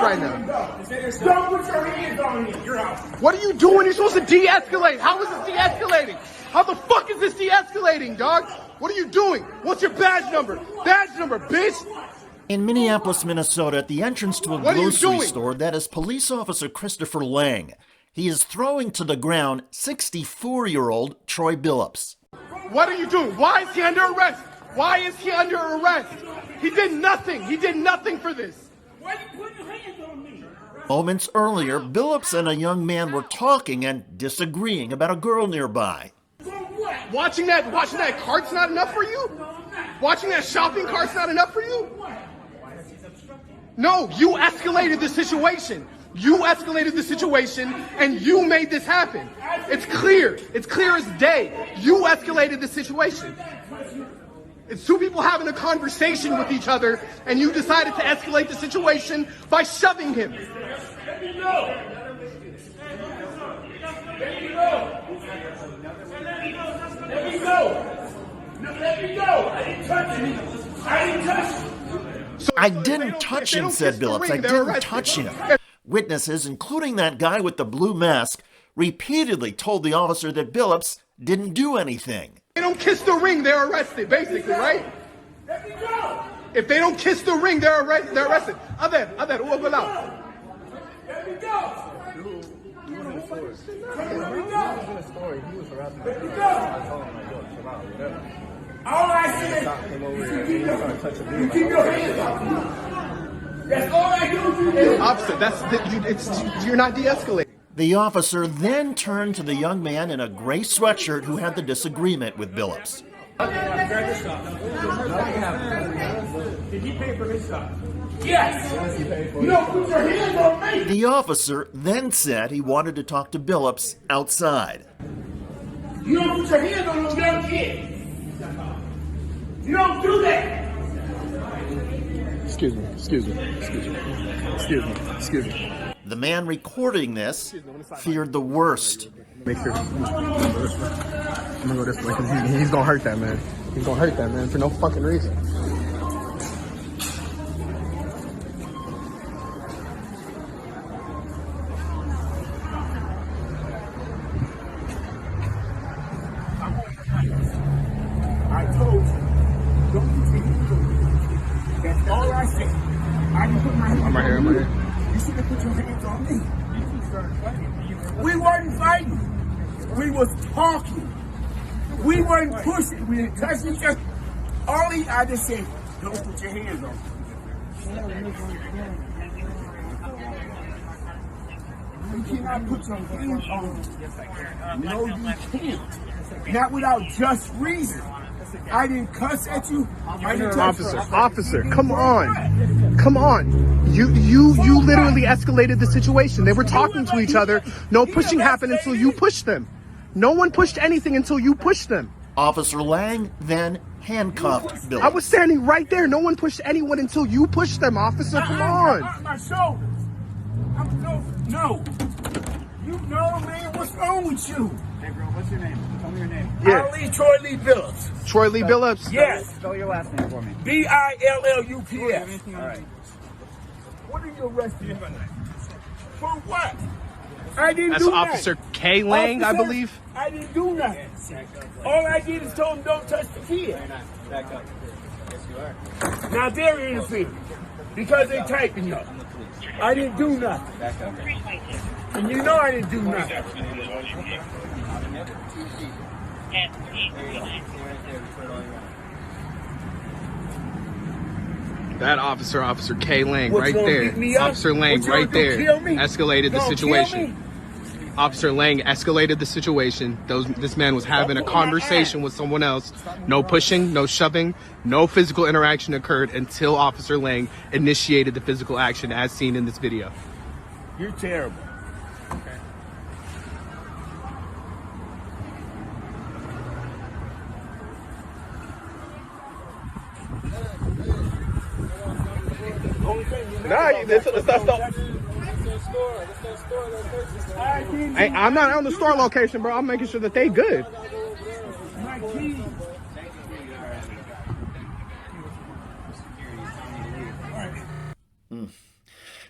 right now. Don't put your hands on me. You're out. What are you doing? You're supposed to de-escalate. How is this de-escalating? How the fuck is this de-escalating, dog? What are you doing? What's your badge number? Badge number, bitch! In Minneapolis, Minnesota, at the entrance to a grocery store, that is police officer Christopher Lang. He is throwing to the ground 64-year-old Troy Billups. What are you doing? Why is he under arrest? Why is he under arrest? He did nothing. He did nothing for this. Why you putting your hands on me? Moments earlier, Billups and a young man were talking and disagreeing about a girl nearby. Watching that cart's not enough for you? Watching that shopping cart's not enough for you? No, you escalated the situation. You escalated the situation and you made this happen. It's clear. It's clear as day. You escalated the situation. It's two people having a conversation with each other and you decided to escalate the situation by shoving him. Let me go. Let me go. Let me go. Let me go. I didn't touch him. I didn't touch him. I didn't touch him, said Billups. I didn't touch him. Witnesses, including that guy with the blue mask, repeatedly told the officer that Billups didn't do anything. They don't kiss the ring, they're arrested, basically, right? Let me go. If they don't kiss the ring, they're arrested. Other, uwa wala. Let me go. Let me go. Let me go. All I said is you keep your hands off me. That's all I do. Officer, you're not de-escalating. The officer then turned to the young man in a gray sweatshirt who had the disagreement with Billups. Did he pay for his stuff? Yes. You don't put your hands on me. The officer then said he wanted to talk to Billups outside. You don't put your hands on those young kids. You don't do that. Excuse me. The man recording this feared the worst. Make sure. I'm gonna go this way because he's gonna hurt that man. He's gonna hurt that man for no fucking reason. I told you, don't put your hands on me. That's all I said. I didn't put my hands on you. I'm right here. You should have put your hands on me. We weren't fighting. We was talking. We weren't pushing. We didn't touch each other. I just said, don't put your hands on me. You cannot put your hands on me. No, you can't. Not without just reason. I didn't cuss at you. I didn't touch you. Officer, come on. You literally escalated the situation. They were talking to each other. No pushing happened until you pushed them. No one pushed anything until you pushed them. Officer Lang then handcuffed Billups. I was standing right there. No one pushed anyone until you pushed them, officer. Come on. My shoulders. No. You know, man, what's wrong with you? Hey, bro, what's your name? Tell me your name. Yeah. Troy Lee Billups. Troy Lee Billups? Yes. Spell your last name for me. Billups. All right. What are you arresting me for? What? I didn't That's do Officer nothing. K. Lang, I Officer, believe. I didn't do nothing. All I did is told him don't touch the kid. Back up. Yes, you are. Now they're interfering because they typing up. I didn't do nothing. Back up. And you know I didn't do nothing. That Officer K. Lang, What's right gonna there. beat me up? Officer Lang, What you right gonna do, there. kill me? Escalated the Gonna situation. kill me? Officer Lang escalated the situation. This man was having a conversation with someone else. No pushing, no shoving, no physical interaction occurred until Officer Lang initiated the physical action as seen in this video. You're terrible. Nah, that's Hey, I'm not on the store location, bro. I'm making sure that they good. My keys.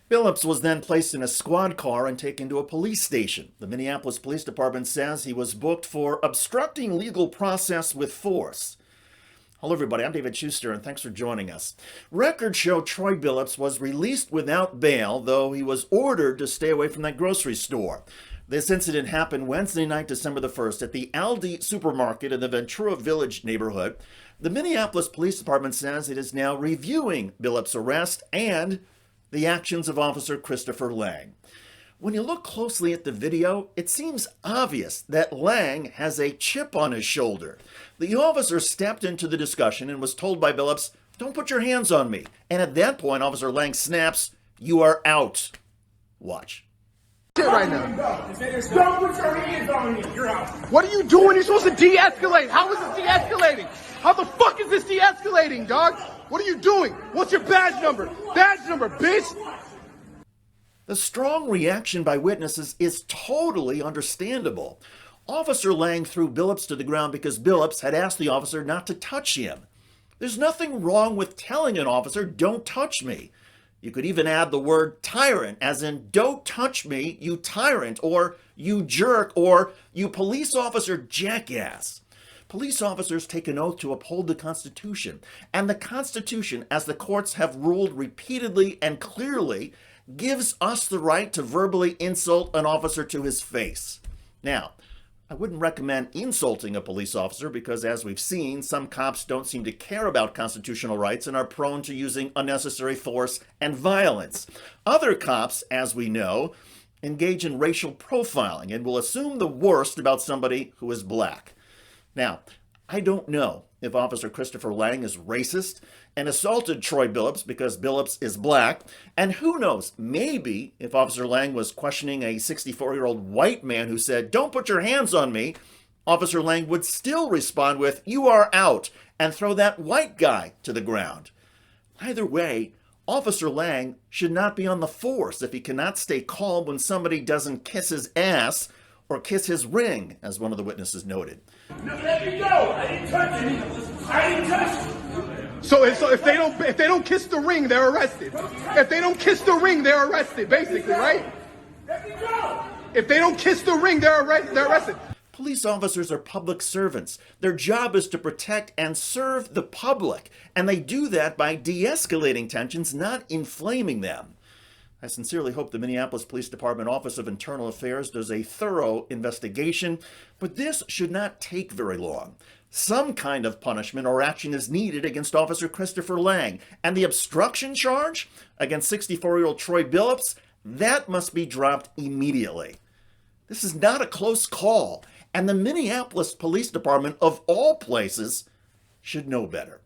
Billups was then placed in a squad car and taken to a police station. The Minneapolis Police Department says he was booked for obstructing legal process with force. Hello everybody, I'm David Shuster and thanks for joining us. Records show Troy Billups was released without bail, though he was ordered to stay away from that grocery store. This incident happened Wednesday night, December the 1st, at the Aldi supermarket in the Ventura Village neighborhood. The Minneapolis Police Department says it is now reviewing Billups' arrest and the actions of Officer Christopher Lang. When you look closely at the video, it seems obvious that Lang has a chip on his shoulder. The officer stepped into the discussion and was told by Billups, "Don't put your hands on me." And at that point, Officer Lang snaps, "You are out." Watch. Right now. Don't put your hands on me. You're out. What are you doing? You're supposed to de-escalate. How is this de-escalating? How the fuck is this de-escalating, dog? What are you doing? What's your badge number? Badge number, bitch! The strong reaction by witnesses is totally understandable. Officer Lang threw Billups to the ground because Billups had asked the officer not to touch him. There's nothing wrong with telling an officer, "Don't touch me." You could even add the word tyrant, as in, "Don't touch me, you tyrant," or "you jerk," or "you police officer jackass." Police officers take an oath to uphold the Constitution, and the Constitution, as the courts have ruled repeatedly and clearly, gives us the right to verbally insult an officer to his face. Now, I wouldn't recommend insulting a police officer because, as we've seen, some cops don't seem to care about constitutional rights and are prone to using unnecessary force and violence. Other cops, as we know, engage in racial profiling and will assume the worst about somebody who is black. Now, I don't know if Officer Christopher Lang is racist and assaulted Troy Billups because Billups is black, and who knows, maybe if Officer Lang was questioning a 64-year-old white man who said, "Don't put your hands on me," Officer Lang would still respond with, "You are out," and throw that white guy to the ground. Either way, Officer Lang should not be on the force if he cannot stay calm when somebody doesn't kiss his ass or kiss his ring, as one of the witnesses noted. No, let me go. I didn't touch you. I didn't touch you. So if they don't kiss the ring, they're arrested. If they don't kiss the ring, they're arrested, basically, right? Let me go. If they don't kiss the ring, they're arrested. Police officers are public servants. Their job is to protect and serve the public, and they do that by de-escalating tensions, not inflaming them. I sincerely hope the Minneapolis Police Department Office of Internal Affairs does a thorough investigation, but this should not take very long. Some kind of punishment or action is needed against Officer Christopher Lang, and the obstruction charge against 64-year-old Troy Billups, that must be dropped immediately. This is not a close call, and the Minneapolis Police Department, of all places, should know better.